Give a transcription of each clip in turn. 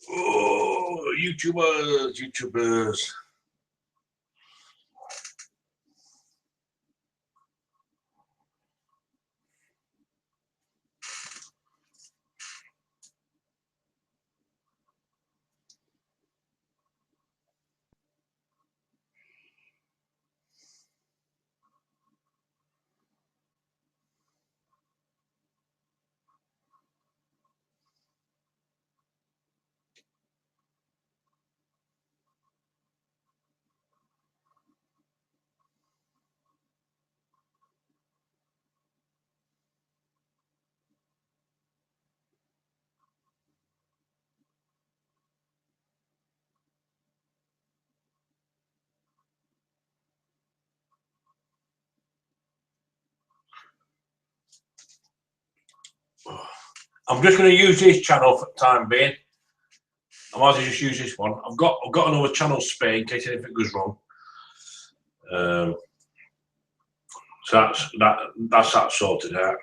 Oh, YouTubers. I'm just going to use this channel for the time being. I might as well just use this one. I've got another channel spare in case anything goes wrong. So that's that sorted out.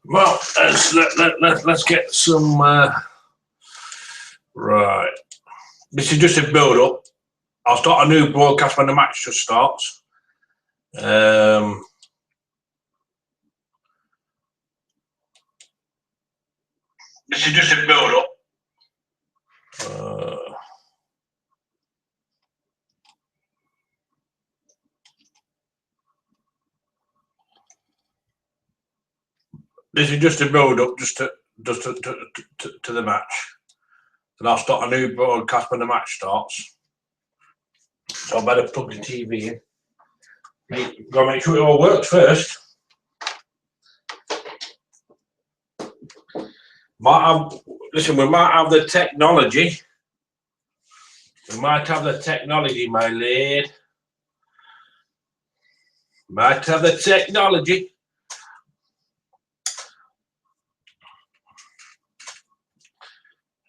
Well, let's get some. Right. This is just a build up. I'll start a new broadcast when the match just starts. This is just a build up. This is just a build up, just to the match. Then I'll start a new broadcast when the match starts. So I better plug the TV in. Gotta make sure it all works first. Listen, we might have the technology. We might have the technology, my lad. Might have the technology.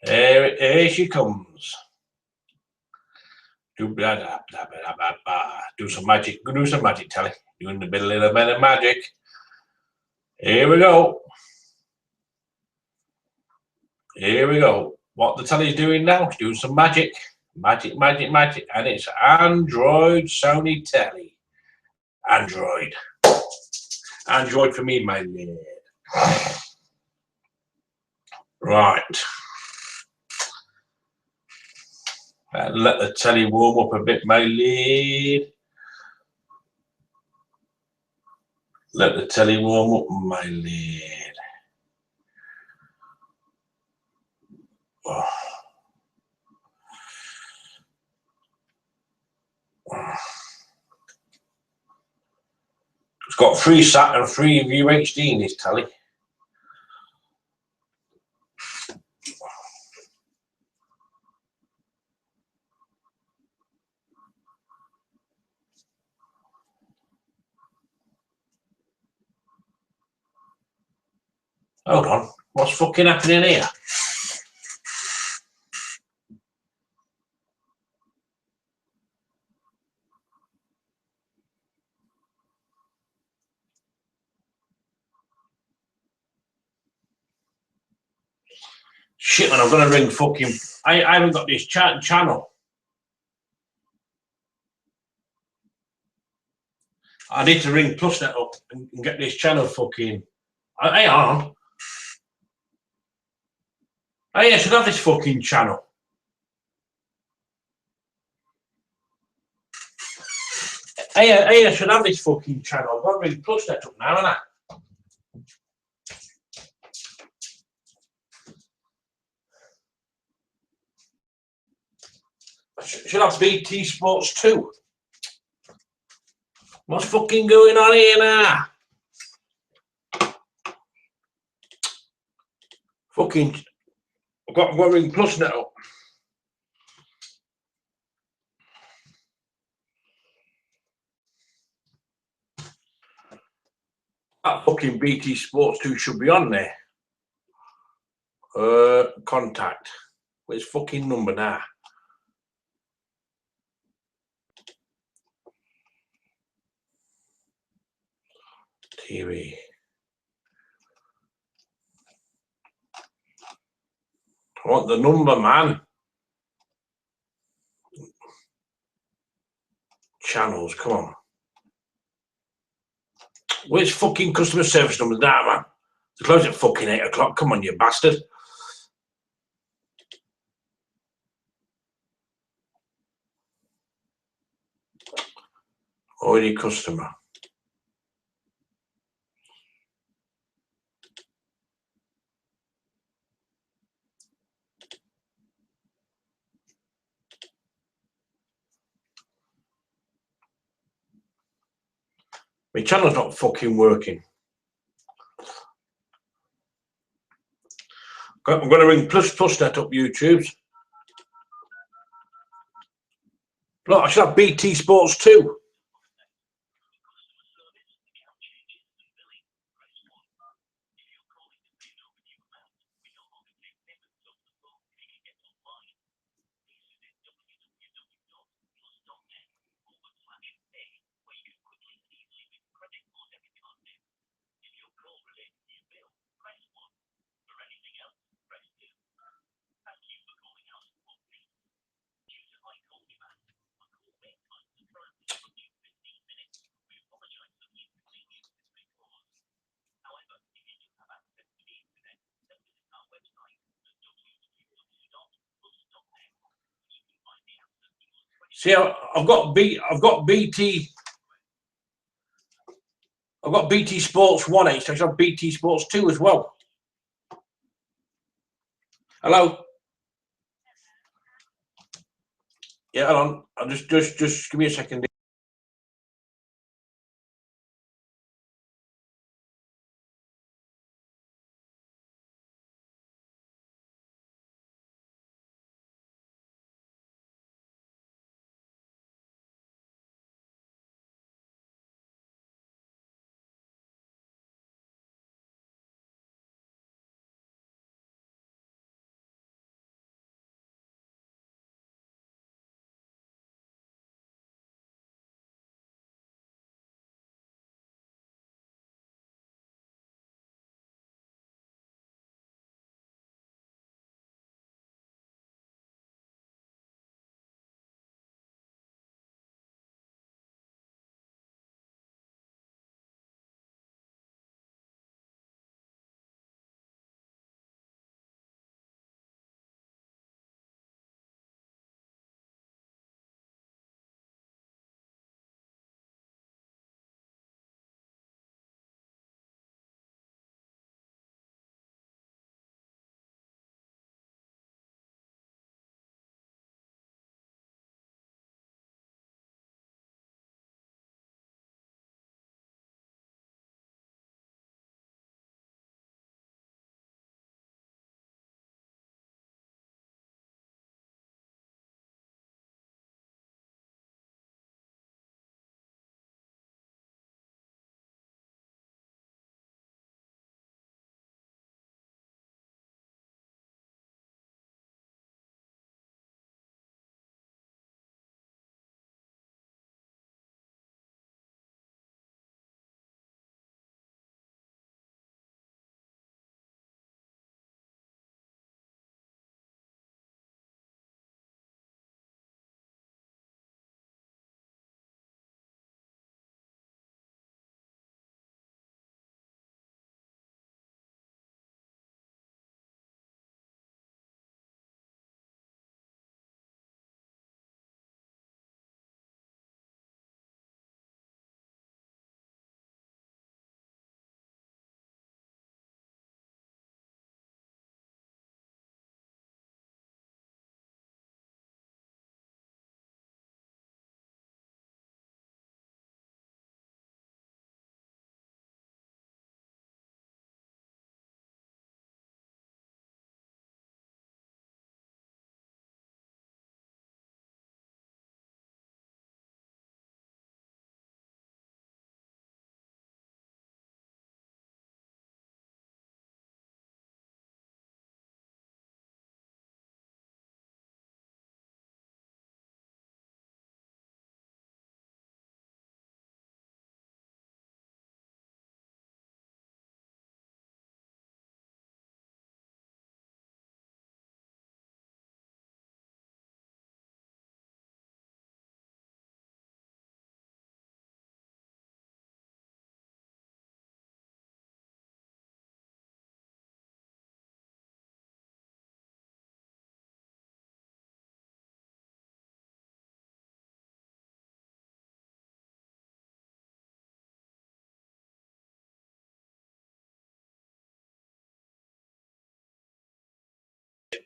Here she comes. Do some magic. Do some magic, Telly. Doing a little bit of magic. Here we go. Here we go. What the Telly's doing now? He's doing some magic. Magic. And it's Android Sony Telly. Android for me, my lad. Right. Let the telly warm up a bit, my lad. Let the telly warm up, my lad. Oh. It's got free SAT and free UHD in this telly. Hold on, what's fucking happening here? Shit, man, I'm gonna ring fucking. I haven't got this channel. I need to ring PlusNet up and get this channel fucking. Hang on. Hey, I should have this fucking channel. Hey, I should have this fucking channel. I've got to ring PlusNet up now, haven't I? Should have BT Sports 2. What's fucking going on here now? Fucking, I've got to ring PlusNet up. That fucking BT Sports 2 should be on there. Contact. Where's fucking number now? TV. I want the number, man. Channels, come on. Where's fucking customer service number now, man? They close at fucking 8 o'clock. Come on, you bastard. Already customer. My channel's not fucking working. I'm going to ring PlusNet up YouTube's. Look, I should have BT Sports 2. See, I've got BT Sports 1 so I have BT Sports 2 as well. Hello. Yeah, hold on. I'll just give me a second.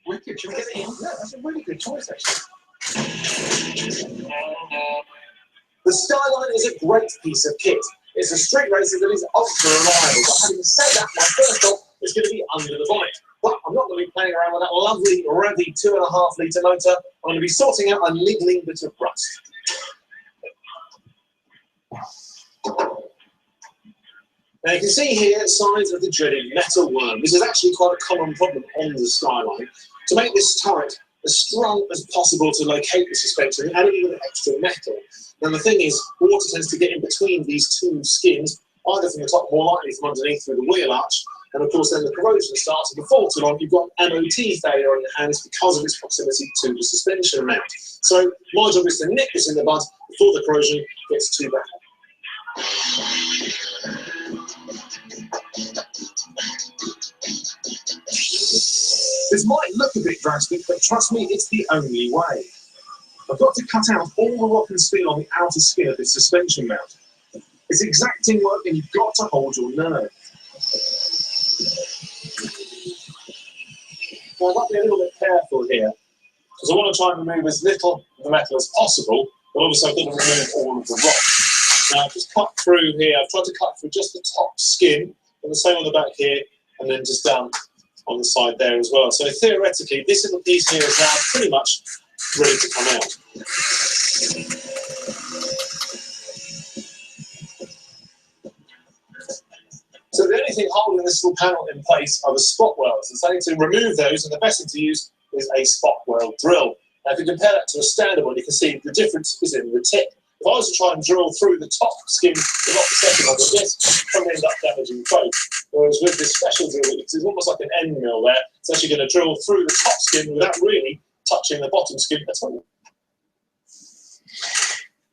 Wicked. Should we get it in? Yeah, that's a really good choice, actually. The Skyline is a great piece of kit. It's a street racer that is ultra reliable. But having said that, my first stop is going to be under the bonnet. But I'm not going to be playing around with that lovely, revvy 2.5 litre motor. I'm going to be sorting out a niggling bit of rust. Now you can see here signs of the dreaded metal worm. This is actually quite a common problem on the Skyline. To make this turret as strong as possible to locate the suspension, we added a little extra metal. Now the thing is, water tends to get in between these two skins, either from the top, more likely from underneath through the wheel arch, and of course then the corrosion starts, and before too long you've got MOT failure on your hands because of its proximity to the suspension mount. So my job is to nip this in the bud before the corrosion gets too bad. This might look a bit drastic, but trust me, it's the only way. I've got to cut out all the rock and spin on the outer skin of this suspension mount. It's exacting work and you've got to hold your nerve. Now I've got to be a little bit careful here, because I want to try and remove as little of the metal as possible, but obviously I've got to remove all of the rock. Now I've just cut through here, I've tried to cut through just the top skin, and the same on the back here, and then just down on the side there as well. So theoretically, this little piece here is now pretty much ready to come out. So the only thing holding this little panel in place are the spot welds. And so I need to remove those, and the best thing to use is a spot weld drill. Now if you compare that to a standard one, you can see the difference is in the tip. If I was to try and drill through the top skin, but not the second one, but this, I'd probably end up damaging both. Whereas with this special drill, it's almost like an end mill there, it's actually going to drill through the top skin without really touching the bottom skin at all.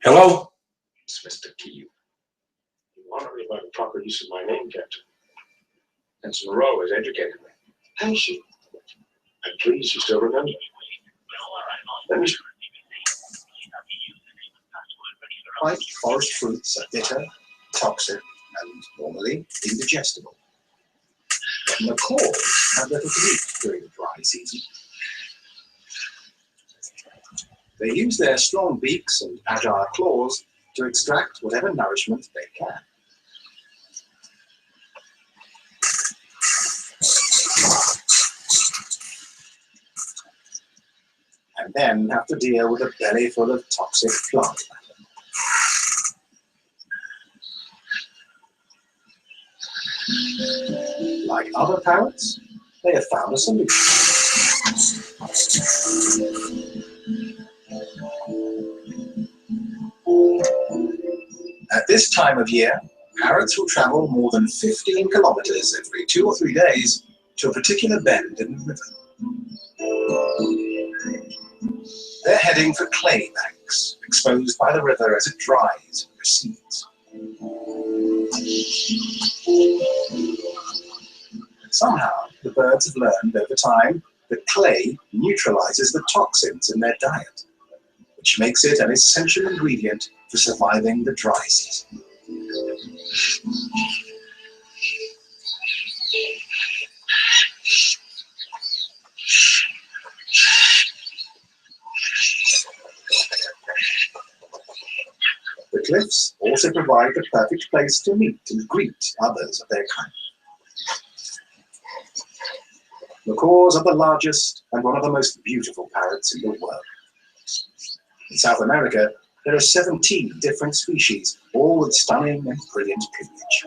Hello? It's Mr. Key. You want to read my proper use of my name, Captain. Ensign Rowe has educated me. Has she? I'm pleased you still remember me. Let me... White forest fruits are bitter, toxic, and normally indigestible. But macaws have little to eat during the dry season. They use their strong beaks and agile claws to extract whatever nourishment they can. And then have to deal with a belly full of toxic plant matter. Like other parrots, they have found a solution. At this time of year, parrots will travel more than 15 kilometers every 2 or 3 days to a particular bend in the river. They're heading for clay banks, exposed by the river as it dries and recedes. Somehow, the birds have learned over time that clay neutralizes the toxins in their diet, which makes it an essential ingredient for surviving the dry season. The cliffs also provide the perfect place to meet and greet others of their kind. Macaws are the largest and one of the most beautiful parrots in the world. In South America, there are 17 different species, all with stunning and brilliant plumage.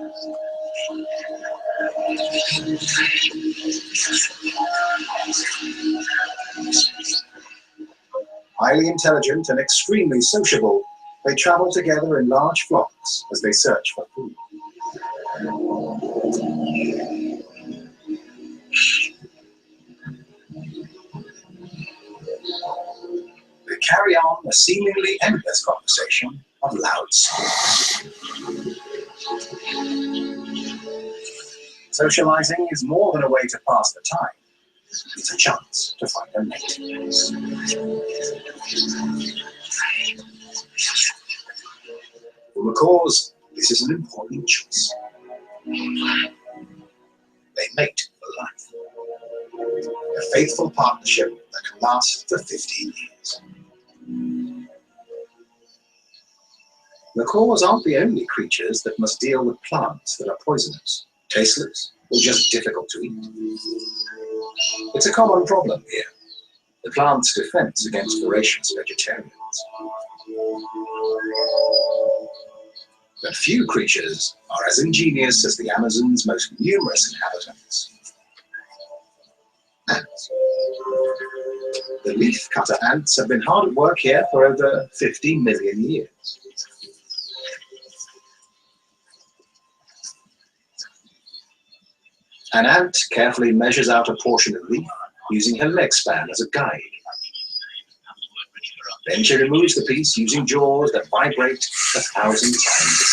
Highly intelligent and extremely sociable, they travel together in large flocks as they search for food. They carry on a seemingly endless conversation of loud squeaks. Socializing is more than a way to pass the time. It's a chance to find a mate. For macaws, this is an important choice. They mate for life. A faithful partnership that can last for 15 years. Macaws aren't the only creatures that must deal with plants that are poisonous, tasteless, or just difficult to eat. It's a common problem here, the plant's defense against voracious vegetarians. But few creatures are as ingenious as the Amazon's most numerous inhabitants. Ants. The leaf-cutter ants have been hard at work here for over 50 million years. An ant carefully measures out a portion of leaf using her leg span as a guide. Then she removes the piece using jaws that vibrate 1,000 times a second.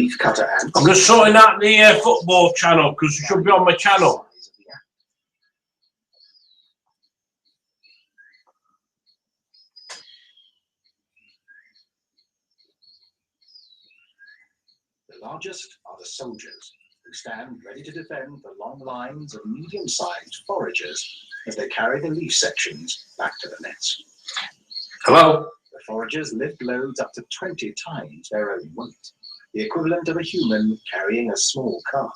Leafcutter ants. I'm just sorting out the football channel because it should be on my channel. The largest are the soldiers, who stand ready to defend the long lines of medium-sized foragers as they carry the leaf sections back to the nets. Hello? The foragers lift loads up to 20 times their own weight, the equivalent of a human carrying a small car.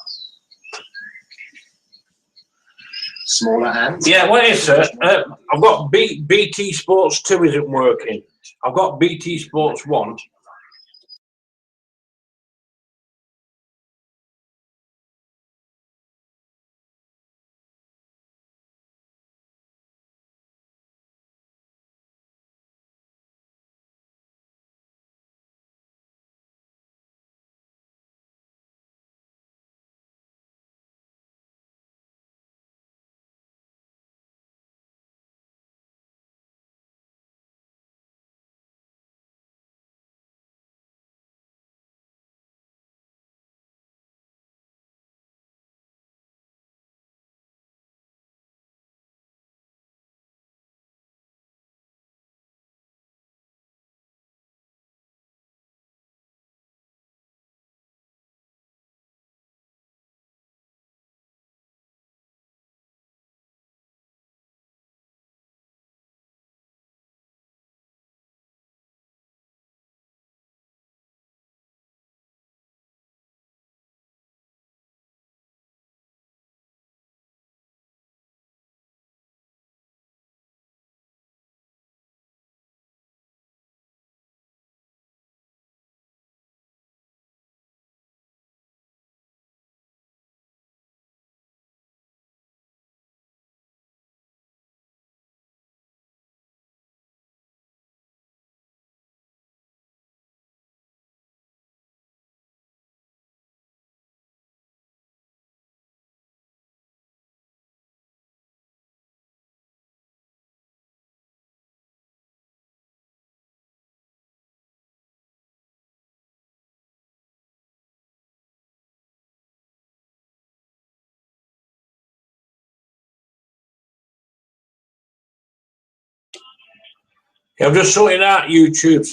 Smaller ants. Yeah, what is it? I've got BT Sports 2 isn't working. I've got BT Sports 1. Yeah, I'm just sorting out YouTube.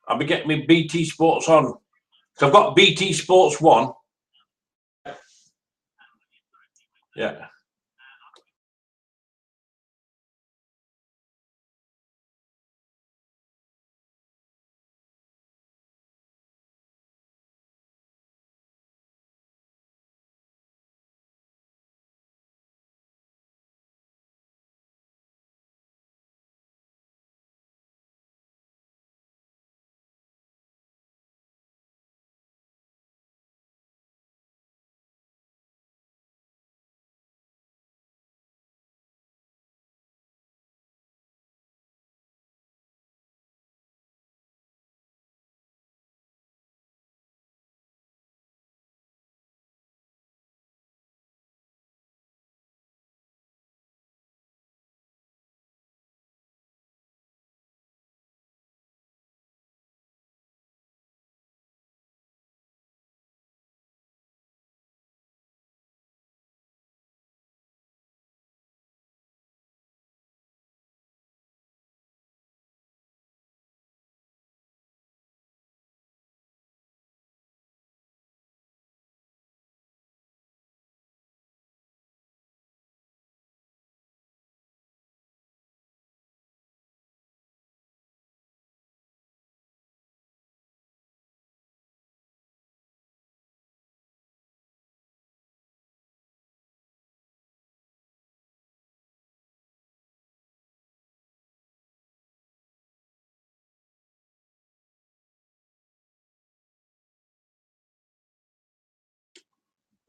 I'll be getting my BT Sports on. So I've got BT Sports 1. Yeah.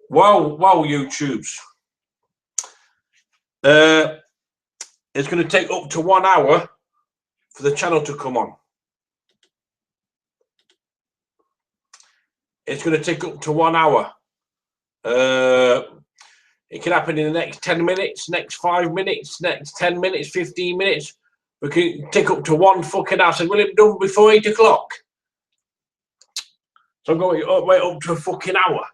Wow, YouTubes. It's going to take up to 1 hour for the channel to come on. It's going to take up to 1 hour. It can happen in the next 10 minutes, next 5 minutes, next 10 minutes, 15 minutes. We can take up to 1 fucking hour. So will it be done before 8 o'clock? So I'm going to wait up to a fucking hour.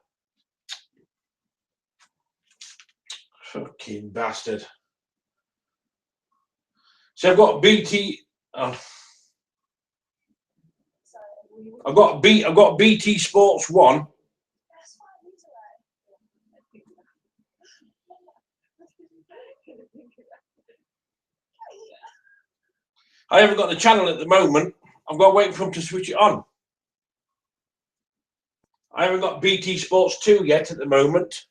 Fucking bastard. So I've got BT. I've got BT Sports 1. I haven't got the channel at the moment. I've got to wait for them to switch it on. I haven't got BT Sports 2 yet at the moment.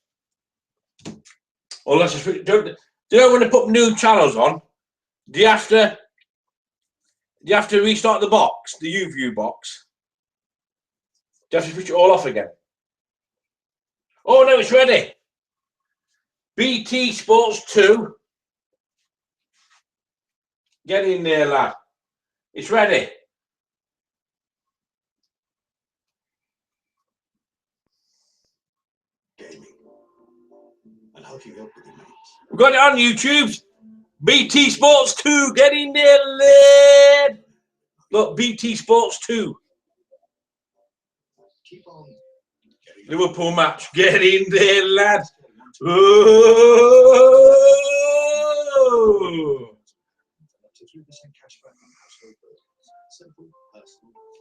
Unless I switch. Do you know when they put new channels on? Do you have to restart the box, the UView box? Do you have to switch it all off again? Oh no, it's ready. BT Sports 2. Get in there, lad. It's ready. Gaming. And hooking up with your mates. We've got it on YouTube. BT Sports 2. Get in there, lad. Look, BT Sports 2. Keep on. Liverpool match. Get in there, lad. Oh.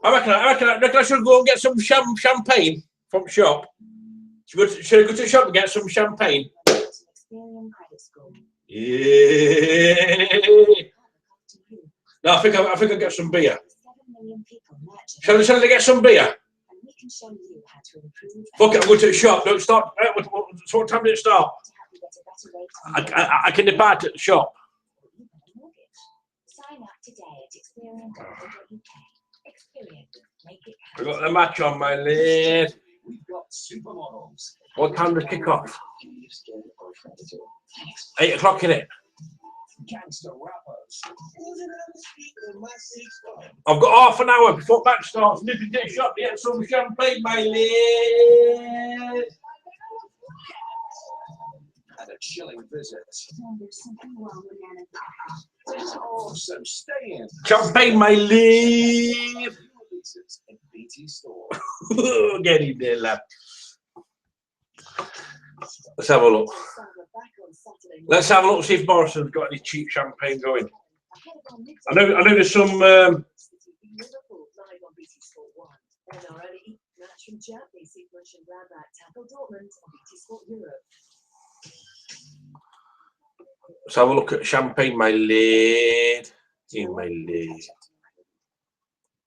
I reckon I should go and get some champagne from the shop. Should I go to the shop and get some champagne? Yeah. No, I think I'll get some beer. Shall I get some beer? Fuck it, I'm going to the shop. Don't start. So what time did it start? I can depart at the shop. Sign up today at Experian.co.uk. I got the match on, my lad. We've got supermodels. What time does it kick off? 8 o'clock, innit? Gangster rappers. I've got half an hour before match starts. Nip and get shot to get some champagne, my lad. And a chilling visit. Oh, so stay in. Champagne, my lad. In BT Store. Get in there, lad. Let's have a look. Let's have a look, see if Morrison's got any cheap champagne going. I know there's some. Let's have a look at champagne, my lad. In my lad.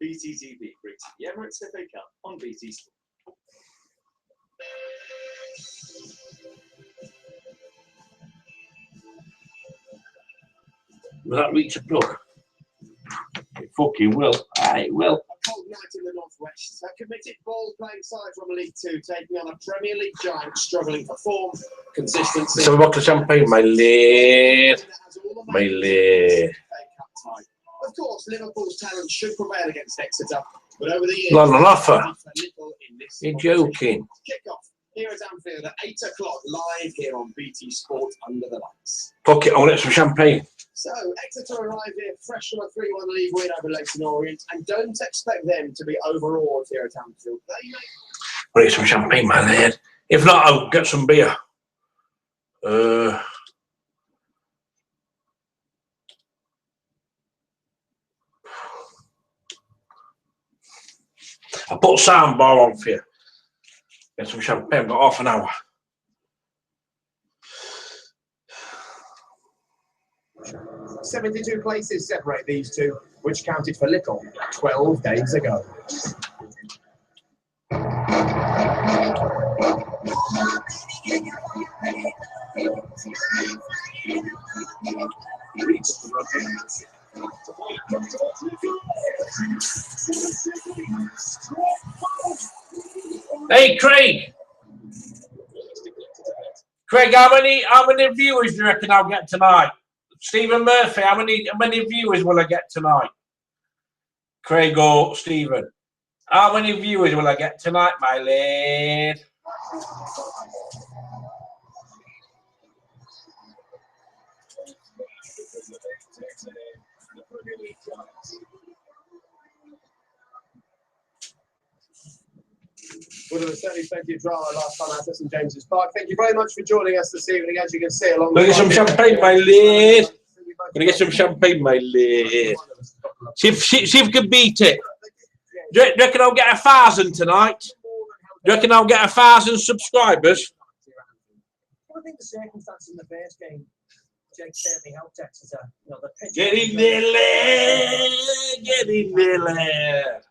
BT TV brings the Emirates FA Cup on BT Sport. Will that reach a plug? It fucking will. It will. A cold night in the northwest. A committed ball-playing side from League Two taking on a Premier League giant struggling for form, consistency. So we've got the champagne, my lad. My lad. Of course, Liverpool's talent should prevail against Exeter, but over the years, Not an offer. You're You're joking. Kick-off here at Anfield at 8 o'clock, live here on BT Sport Under the Lights. Fuck it, I want to get some champagne. So, Exeter arrive here fresh from a 3-1 league win over Leyton Orient, and don't expect them to be overawed here at Anfield. They may... I want to get some champagne, my lad. If not, I'll get some beer. I put soundbar on for you. Get some champagne, I've got half an hour. .72 places separate these two, which counted for little 12 days ago. Hey, Craig. Craig, how many viewers do you reckon I'll get tonight? Stephen Murphy, how many viewers will I get tonight? Craig or Stephen? How many viewers will I get tonight, my lad? Well, there was certainly plenty of drama last time out at St James's Park. Thank you very much for joining us this evening. As you can see, along Gonna get some champagne, my lad. Gonna get some champagne, my lad. See if we can beat it. Do you reckon I'll get 1,000 tonight? Do you reckon I'll get 1,000 subscribers? Well, I think the circumstances in the first game, Jake certainly helped Exeter. You know, the pitch. Get in there, lad. Get in there, lad.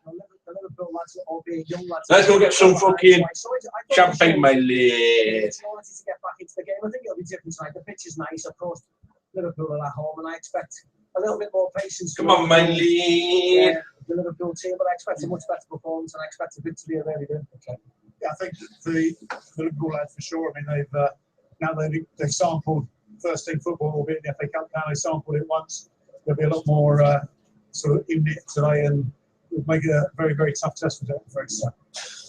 The Liverpool lads, albeit young lads. Let's go get some fucking So I thought champagne, my lad. it's wanted to get back into the game. I think it'll be different tonight. The pitch is nice, of course. Liverpool are at home, and I expect a little bit more patience. Come on, my lad. The Liverpool team, but I expect a much better performance, and I expect a victory to really good. Okay. Yeah, I think the Liverpool lads for sure. I mean, they've sampled first team football, albeit in the FA Cup. Now they sampled it once. There'll be a lot more sort of in it today, and it'll make it a very, very tough test for Exeter.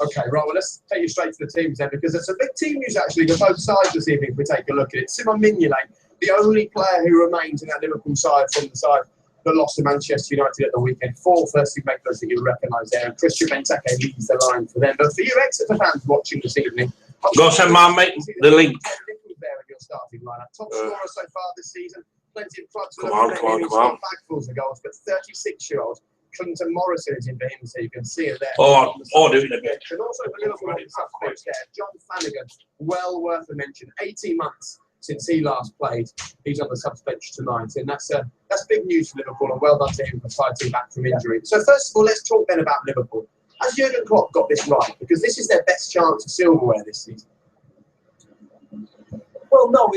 Okay, right, well, let's take you straight to the teams then, because it's a big team news actually for both sides this evening if we take a look at it. Simon Mignolet, the only player who remains in that Liverpool side from the side that lost to Manchester United at the weekend. 4 first-team regulars that you'll recognise there, and Christian Benteke leads the line for them. But for you Exeter fans watching this evening, Go send my mate the link. There in your starting lineup. Top scorer so far this season. Plenty of clubs. Come on. Bagfuls of goals, but 36-year-old Clinton Morrison is in for him, so you can see it there. Oh, do it a bit. And also for Liverpool on the substitutes there, John Flanagan, well worth a mention. 18 months since he last played. He's on the subs bench tonight, and that's big news for Liverpool, and well done to him for fighting back from injury. So first of all, let's talk then about Liverpool. Has Jurgen Klopp got this right? Because this is their best chance of silverware this season. Well, no,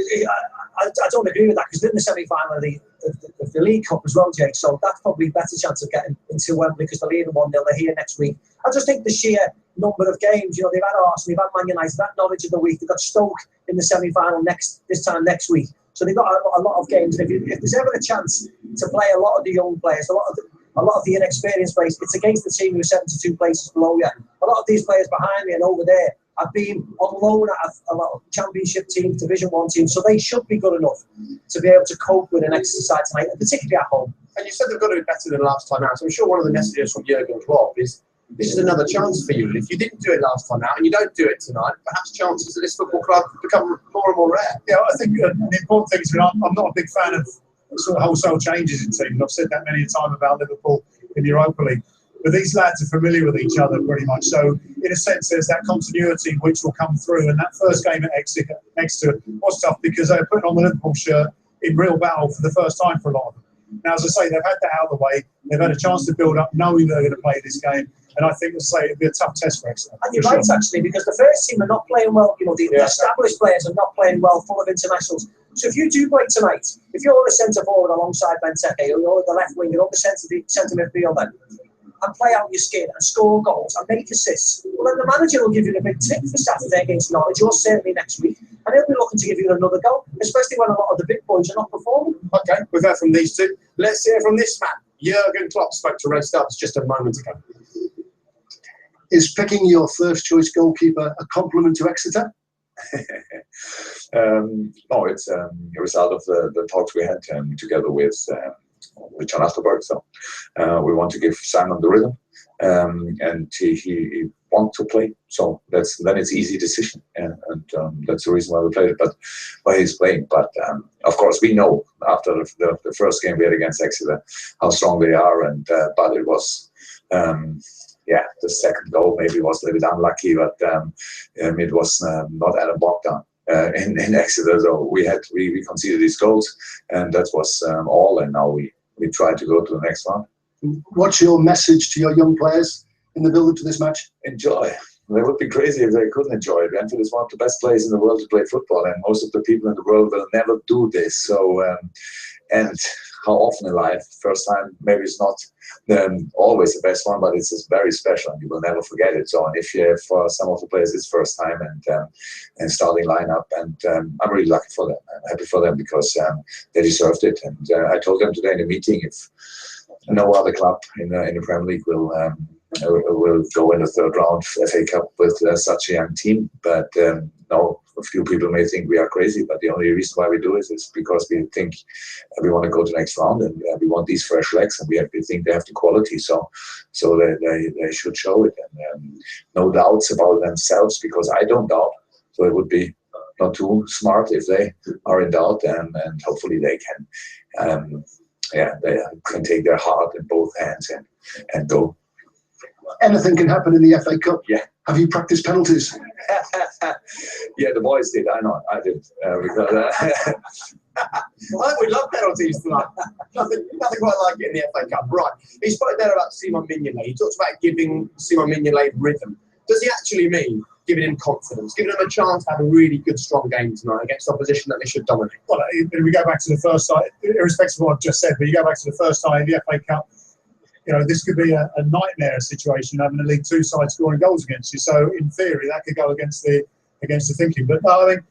I don't agree with that, because they're in the semi-final of the League Cup as well, Jake. So that's probably a better chance of getting into Wembley, because they're leading 1-0. They're here next week. I just think the sheer number of games, you know, they've had Arsenal, they've had Man United, that Norwich of the week. They've got Stoke in the semi-final this time next week. So they've got a lot of games. And if there's ever a chance to play a lot of the young players, a lot of the inexperienced players, it's against the team who's 72 places below you. A lot of these players behind me and over there have been on loan at a lot of Championship teams, Division 1 teams, so they should be good enough to be able to cope with an exercise tonight, particularly at home. And you said they've got to be better than last time out. So I'm sure one of the messages from Jurgen Klopp is this is another chance for you. And if you didn't do it last time out and you don't do it tonight, perhaps chances that this football club become more and more rare. Yeah, I think the important thing is I'm not a big fan of sort of wholesale changes in teams. I've said that many a time about Liverpool in the Europa League. But these lads are familiar with each other pretty much. So, in a sense, there's that continuity which will come through. And that first game at Exeter was tough because they were putting on the Liverpool shirt in real battle for the first time for a lot of them. Now, as I say, they've had that out of the way. They've had a chance to build up, knowing they're going to play this game. And I think, as I say, it'll be a tough test for Exeter. And you're right, actually, because the first team are not playing well. You know, the established players are not playing well, full of internationals. So if you do play tonight, if you're a centre forward alongside Benteke, or you're the left winger, or the centre midfielder, and play out your skin and score goals and make assists, well, then the manager will give you a big tip for Saturday against Norwich, or certainly next week, and he'll be looking to give you another goal, especially when a lot of the big boys are not performing. Okay, we've heard from these two. Let's hear from this man. Jurgen Klopp spoke to Red Stubbs just a moment ago. Is picking your first choice goalkeeper a compliment to Exeter? No, it's a result of the talks we had together with John Astelberg. So we want to give Simon the rhythm, and he wants to play. So then it's easy decision, and that's the reason why we played it. But why he's playing. But of course, we know after the first game we had against Exeter how strong they are, and but it was. The second goal maybe was a little bit unlucky, but it was not Adam Bogdan in Exeter. So we conceded these goals, and that was all. And now we try to go to the next one. What's your message to your young players in the build-up to this match? Enjoy. They would be crazy if they couldn't enjoy it. Brentford is one of the best places in the world to play football, and most of the people in the world will never do this. So, and how often in life, first time maybe it's not always the best one, but it's just very special, and you will never forget it. So, and if for some of the players it's first time and starting lineup, and I'm really lucky for them. I'm happy for them because they deserved it. And I told them today in the meeting if no other club in the Premier League will will go in the third round FA Cup with such a young team. But no, a few people may think we are crazy, but the only reason why we do it is because we think we want to go to the next round, and we want these fresh legs, and we think they have the quality. So they should show it, and no doubts about themselves, because I don't doubt. So it would be not too smart if they are in doubt, and hopefully they can, they can take their heart in both hands and go. Anything can happen in the FA Cup. Yeah. Have you practiced penalties? Yeah, the boys did. I know. I did. Well, we love penalties tonight. Nothing quite like it in the FA Cup. Right. He spoke there about Simon Mignolet. He talks about giving Simon Mignolet rhythm. Does he actually mean giving him confidence, giving him a chance to have a really good, strong game tonight against opposition that they should dominate? Well, if we go back to the first side, irrespective of what I've just said, but you go back to the first side of the FA Cup, this could be a nightmare situation, having a League Two side scoring goals against you. So in theory, that could go against the thinking. But no, I think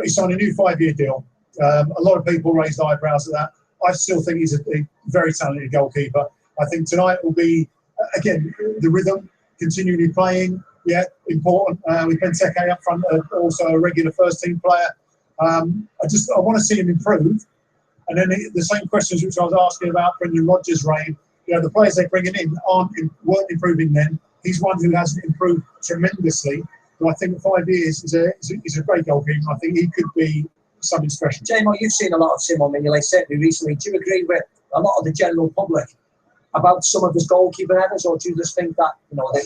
he signed a new 5-year deal. A lot of people raised eyebrows at that. I still think he's a very talented goalkeeper. I think tonight will be, again, the rhythm, continually playing. Yeah, important. With Benteke up front, also a regular first team player. I want to see him improve. And then the same questions which I was asking about Brendan Rodgers' reign. The players they're bringing in weren't improving then. He's one who hasn't improved tremendously. But I think 5 years is a great goalkeeper. I think he could be something special. Jamo, you've seen a lot of Simon Mignolet certainly recently. Do you agree with a lot of the general public about some of his goalkeeper errors, or do you just think that No, I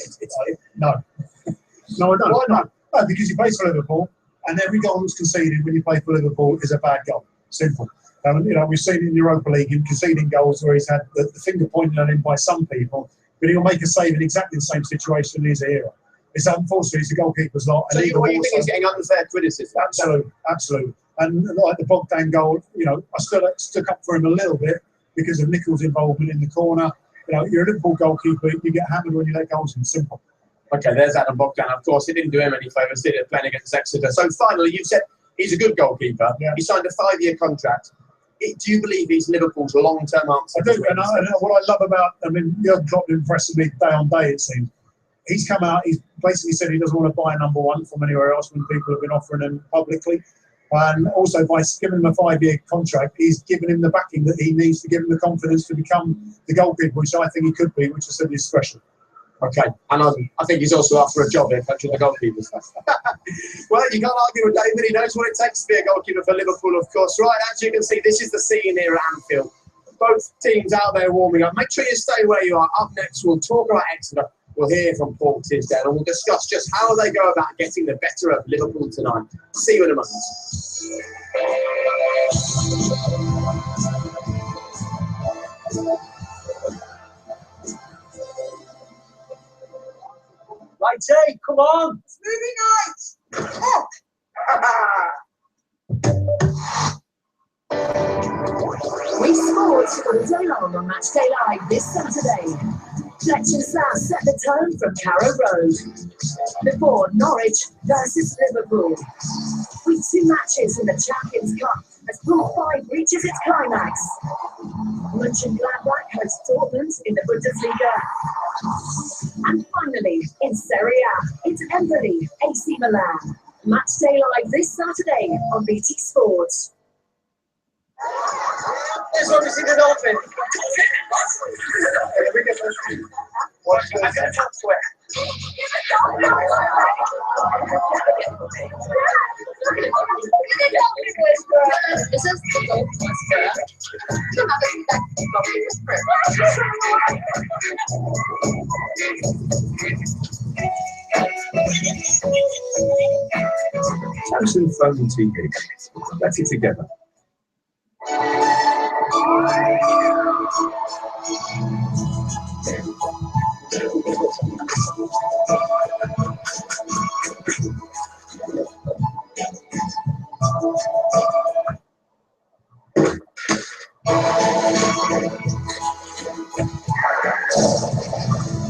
don't. Why not? No, because he plays for Liverpool, and every goal that's conceded when you play for Liverpool is a bad goal. Simple. We've seen it in Europa League, him conceding goals where he's had the finger pointed at him by some people, but he'll make a save in exactly the same situation in his era. It's unfortunately, it's a goalkeeper's lot. So what you think he's getting unfair criticism? Absolutely. And like the Bogdan goal, I still stuck up for him a little bit because of Nichols' involvement in the corner. You're a Liverpool goalkeeper, you get hammered when you let goals in. Simple. Okay, there's Adam Bogdan. Of course, it didn't do him any favours, did it, playing against Exeter? So finally, you said he's a good goalkeeper. Yeah. He signed a 5-year contract. Do you believe he's Liverpool's long-term answer? I do, and what I love about, Jurgen Klopp impressed me day on day, it seems. He's come out, he's basically said he doesn't want to buy a number one from anywhere else when people have been offering him publicly. And also, by giving him a 5-year contract, he's given him the backing that he needs to give him the confidence to become the goalkeeper, which I think he could be, which I said is special. Okay, and I think he's also after a job here, coaching the goalkeepers. Well, you can't argue with David. He knows what it takes to be a goalkeeper for Liverpool, of course. Right, as you can see, this is the scene here at Anfield. Both teams out there warming up. Make sure you stay where you are. Up next, we'll talk about Exeter. We'll hear from Paul Tisdale, and we'll discuss just how they go about getting the better of Liverpool tonight. See you in a moment. Right, Jay, come on. It's movie night. Oh. We scored all day long on Match Day Live this Saturday. Fletcher and Slough set the tone from Carrow Road. Before Norwich versus Liverpool. With 2 matches in the Champions Cup as Pool 5 reaches its climax. Mönchengladbach hosts Dortmund in the Bundesliga. And finally, in Serie A, it's Empoli, AC Milan. Match Day Live this Saturday on BT Sports. There's obviously the Dolphin. This is the Samsung Phone TV. Let's it together.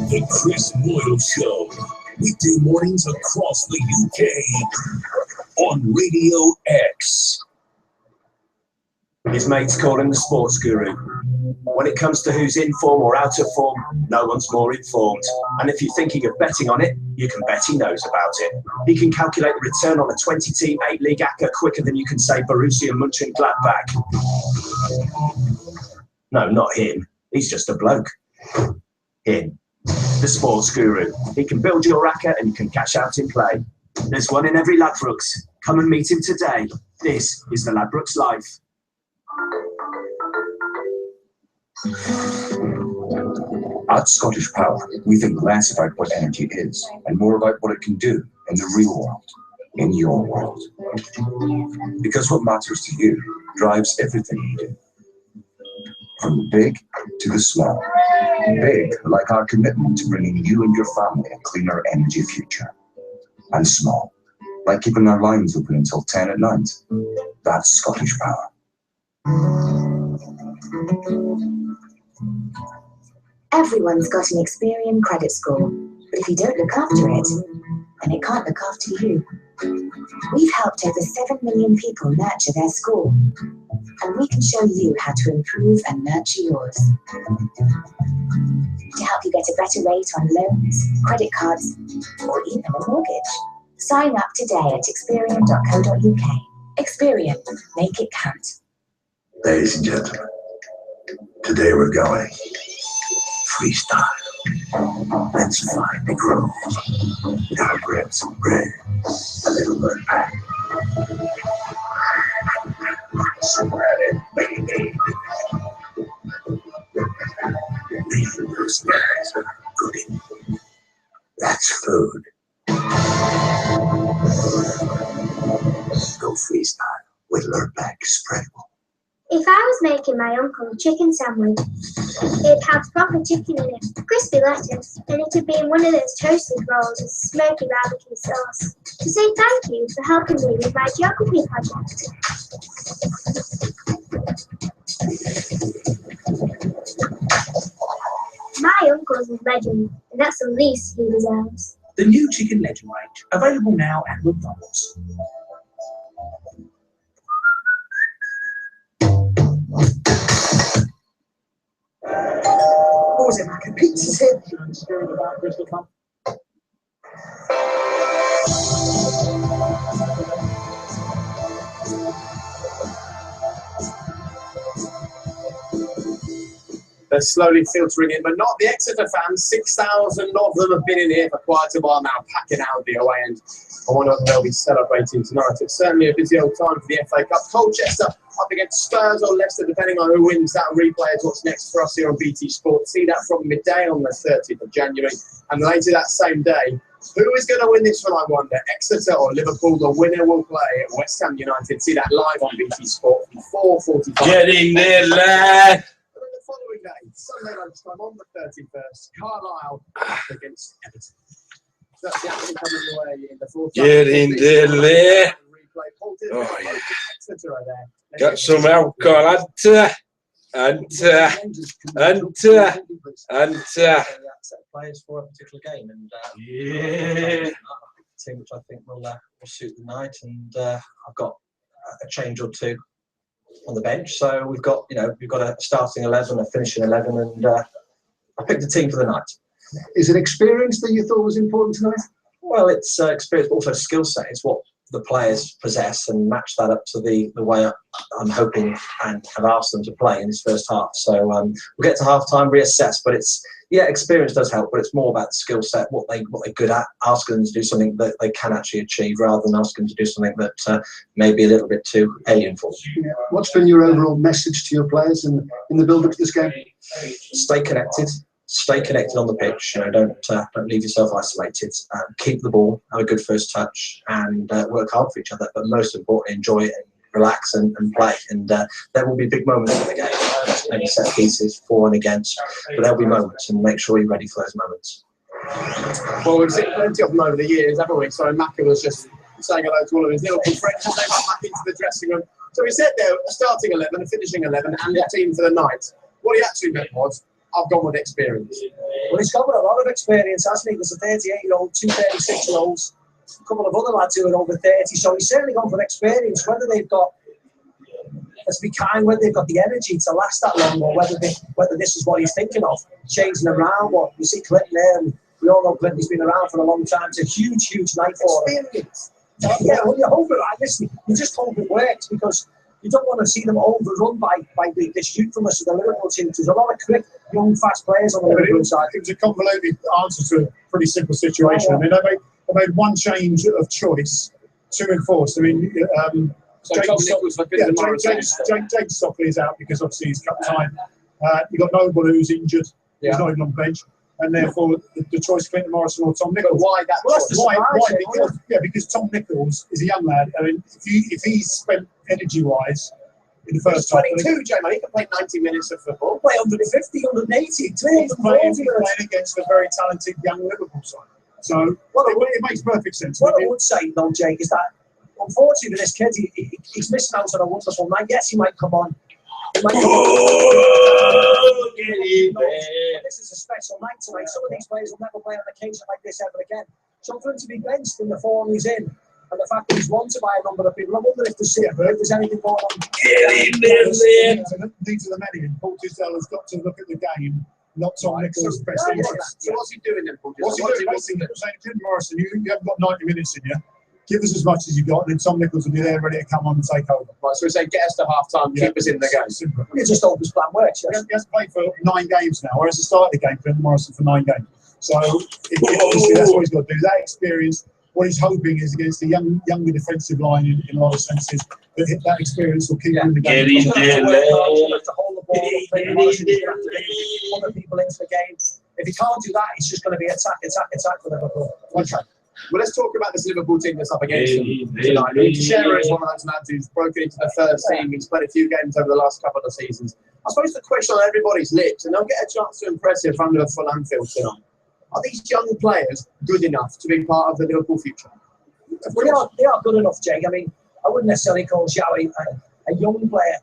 The Chris Moyle Show, weekday mornings across the UK on Radio X. His mates call him the sports guru. When it comes to who's in form or out of form, no one's more informed. And if you're thinking of betting on it, you can bet he knows about it. He can calculate the return on a 20-team 8-league ACCA quicker than you can say Borussia Mönchengladbach. No, not him. He's just a bloke. Him. The sports guru. He can build your racket and you can cash out in play. There's one in every Ladbrokes. Come and meet him today. This is the Ladbrokes Life. At Scottish Power, we think less about what energy is and more about what it can do in the real world, in your world. Because what matters to you drives everything you do. From the big to the small. Big, like our commitment to bringing you and your family a cleaner energy future. And small, like keeping our lines open until 10 at night. That's Scottish Power. Everyone's got an Experian credit score, but if you don't look after it, then it can't look after you. We've helped over 7 million people nurture their score, and we can show you how to improve and nurture yours. To help you get a better rate on loans, credit cards, or even a mortgage, sign up today at Experian.co.uk. Experian, make it count. Ladies and gentlemen, today we're going freestyle. Let's find the groove. Now grab some bread, a little bird pack. Somewhere in baby. Leaving those guys are good. That's food. Go freestyle with Lurpak spreadable. If I was making my uncle a chicken sandwich, it'd have proper chicken in it, crispy lettuce, and it'd be in one of those toasted rolls with smoky barbecue sauce. To say thank you for helping me with my geography project. My uncle's a legend, and that's the least he deserves. The new Chicken Legend range, available now at McDonald's. What was it, Mac? Pizza's here. They're slowly filtering in, but not the Exeter fans. 6,000 of them have been in here for quite a while now, packing out the away end. I wonder if they'll be celebrating tonight. It's certainly a busy old time for the FA Cup. Colchester up against Spurs or Leicester, depending on who wins. That replay is what's next for us here on BT Sport. See that from midday on the 30th of January. And later that same day, who is going to win this one, I wonder? Exeter or Liverpool? The winner will play at West Ham United. See that live on BT Sport from 4:45. Get in there, lad. Following day, Sunday lunchtime on the 31st, Carlisle up against Everton. So that's the action coming your way in the fourth. Get in there, lad. Oh, yeah. Exeter are there. Got some alcohol and players for a particular game, and yeah, team which I think will suit the night. And I've got a change or two on the bench, so we've got a starting 11, a finishing 11, and I picked a team for the night. Is it experience that you thought was important tonight? Well, it's experience, but also skill set. It's what the players possess, and match that up to the way I'm hoping and have asked them to play in this first half. So we'll get to half time, reassess, but experience does help, but it's more about the skill set, what they're good at, asking them to do something that they can actually achieve, rather than asking them to do something that may be a little bit too alien for them. Yeah. What's been your overall message to your players in the build-up to this game? Stay connected. Stay connected on the pitch. Don't leave yourself isolated. Keep the ball, have a good first touch, and work hard for each other. But most importantly, enjoy it and relax and play. And there will be big moments in the game. Maybe set pieces for and against, but there'll be moments, and make sure you're ready for those moments. Well, we've seen plenty of them over the years, haven't we? So Macca was just saying hello to all of his Liverpool friends as they went back into the dressing room. So he said there, a starting 11, a finishing 11, and a team for the night. What he actually meant was, I've gone with experience. Well, he's gone with a lot of experience, hasn't he? There's a 38-year-old, two 36-year-olds, a couple of other lads who are over 30, so he's certainly gone for experience. Whether they've got let's be kind, whether they've got the energy to last that long, or whether this is what he's thinking of, changing them around. But you see Clinton there, and we all know Clinton's been around for a long time. It's a huge, huge night for him. Yeah, well, you hope it. Listen, you just hope it works, because you don't want to see them overrun by this youthfulness of the Liverpool team. There's a lot of quick, young, fast players on the Liverpool side. It was a convoluted answer to a pretty simple situation. I mean, they made one change of choice, two enforced. I mean, James Stockley is out because obviously he's cut time. You've got Noble who's injured. He's not even on the bench. And therefore, the choice of Clinton Morrison or Tom Nichols. Why that? Why? Because Tom Nichols is a young lad. I mean, if he's spent energy-wise in the first half, 22, Joe, he can play 90 minutes of football. Play 150, 180, he's playing against a very talented young Liverpool side. So it makes perfect sense. What I would say, though, Jake, is that unfortunately, this kid, he's missing out on a wonderful night. Yes, he might come on. This is a special night tonight. Some of these players will never play on an occasion like this ever again. So for him to be benched in the form he's in, and the fact that he's wanted by a number of people, I wonder if there's anything going on. These are the many. And Paul Tisdale has got to look at the game, not Tom Nichols' best interest. So what's he doing then, Paul What's he doing? Basically, saying, Clinton Morrison, you haven't got 90 minutes in you. Give us as much as you've got, and then Tom Nichols will be there ready to come on and take over. Right, so we say get us to half-time, keep us in the game. Simple. You just hope his plan works. He has played for 9 games now, whereas the start of the game, Clinton Morrison for 9 games. So obviously that's what he's got to do. That experience, what he's hoping is against the younger defensive line in a lot of senses, that experience will keep him in the game. He's going to have to work hard, he's going to have to hold the ball up, Clinton Morrison, he's going to have to get other people into the game. If he can't do that, it's just going to be attack for Liverpool. Okay. Well, let's talk about this Liverpool team that's up against them tonight. Shearer is one of those lads who's broken into the first team. He's played a few games over the last couple of seasons. I suppose the question on everybody's lips, and they'll get a chance to impress in front of a full Anfield tonight, are these young players good enough to be part of the Liverpool future? They are good enough, Jake. I mean, I wouldn't necessarily call Xiao a young player.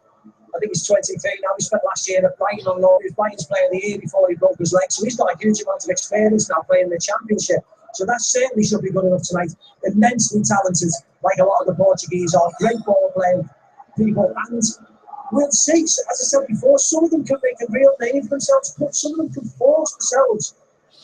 I think he's 23 now. He spent last year at Brighton on loan. He was Brighton's player of the year before he broke his leg. So he's got a huge amount of experience now playing in the Championship. So that certainly should be good enough tonight. Immensely talented, like a lot of the Portuguese are. Great ball playing people. And we'll see, as I said before, some of them can make a real name for themselves, but some of them can force themselves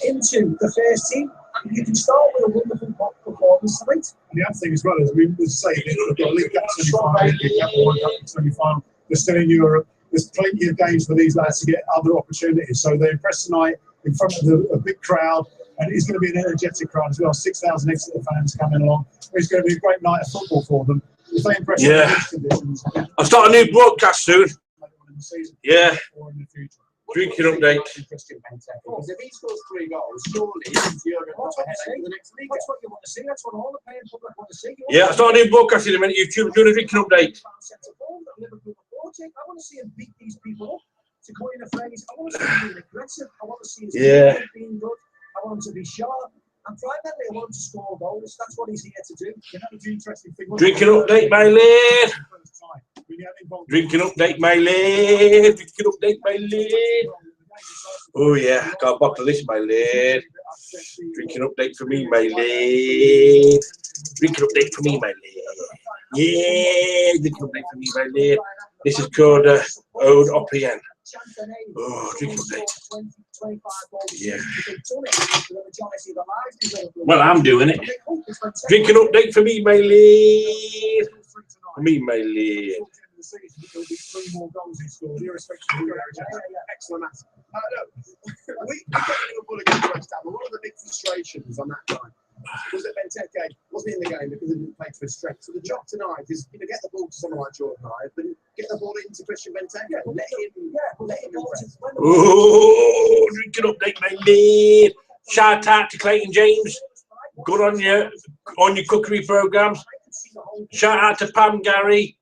into the first team. And you can start with a wonderful performance tonight. And the other thing as well is, we say they've got a League Cup semi-final, League Cup World Cup semi-final. They're still in Europe. There's plenty of games for these lads to get other opportunities. So they impress tonight in front of a big crowd. And it's going to be an energetic crowd as well. 6,000 Exeter fans coming along. It's going to be a great night of football for them. If they impress in these conditions, I'll start a new broadcast soon. Yeah. Drinking update. Because if he scores 3 goals, surely he's Europe top ahead of the next league. That's what you want to see. That's what all the playing public want to see. Yeah, I'll start a new broadcast in a minute. YouTube doing a drinking update. I want to see him beat these people up. To coin a phrase, I want to see him being aggressive. I want to see his team being good. I want him to be sharp. And primarily, I want him to score goals. That's what he's here to do. You know, the interesting thing. Drinking update, my lad. Drinking update, my lad. Drinking update, my lad. Oh yeah, got a bottle of this, my lad. Drinking update for me, my lad. Drinking update for me, my lad. Yeah, drinking update for me, my lad. This is called Ode Opien. Oh, drinking update. Yeah. Well, I'm doing it. Drinking update for me, my lad. For me, my lad. There'll be 3 more goals he scored, irrespective of the excellent answer. We got Liverpool against West Ham. One of the big frustrations on that time was that Benteke wasn't in the game because he didn't play to his strength. So the job tonight is get the ball to someone like Jordan Ive, but get the ball into Christian Benteke. Let him impress. Oh, drinking update, my lad. Shout out to Clayton James. Good on your cookery programs. Shout out to Pam Gary.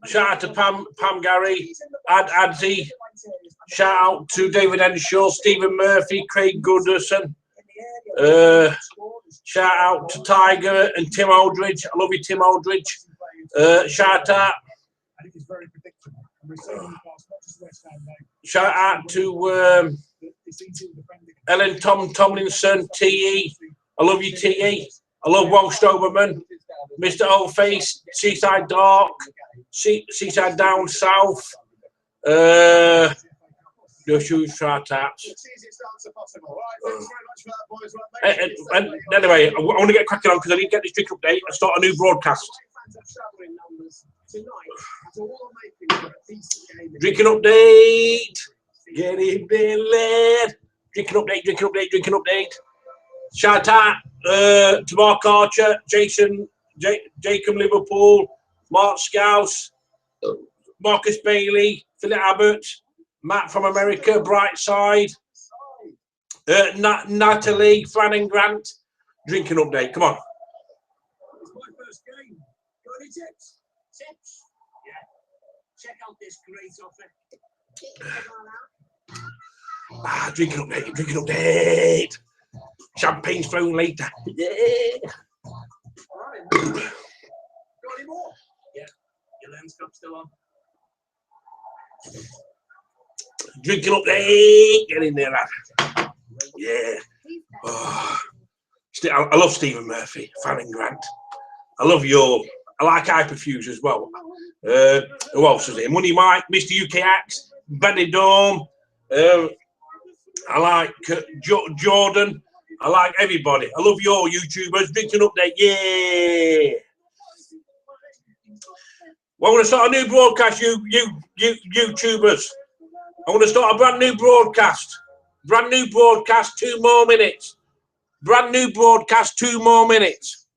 Shout out to Pam Gary, Adzi. Shout out to David Henshaw, Stephen Murphy, Craig Gooderson. Shout out to Tiger and Tim Aldridge. I love you, Tim Aldridge. Shout out. Shout out to Ellen Tomlinson, TE. I love you, TE. I love Walsh Doberman. Mr. Old Face, Seaside Dark, Seaside Down South, No Shoes, Try Taps. And anyway, I want to get cracking on because I need to get this drink update and start a new broadcast. Drinking update. Get it late. Drinking update. Shout out to Mark Archer, Jacob Liverpool, Mark Scouse, Marcus Bailey, Philip Abbott, Matt from America, Brightside, Natalie, Flann and Grant. Drinking update. Come on. It's my first game. Got any tips? Tips? Yeah. Check out this great offer. Drinking update. Champagne's thrown later. Yeah. Alright. Got any more? Yeah. Your lens cup still on. Drinking update. Get in there, lad. Yeah. Oh. I love Stephen Murphy, Flann and Grant. I love Yule. I like Hyperfuse as well. Who else is there? Money Mike, Mr. UK Axe, Benny Dome. I like Jordan. I like everybody. I love your YouTubers. Drinking update, yeah. Well, I want to start a new broadcast, you YouTubers. I want to start a brand new broadcast. 2 more minutes. Brand new broadcast, 2 more minutes.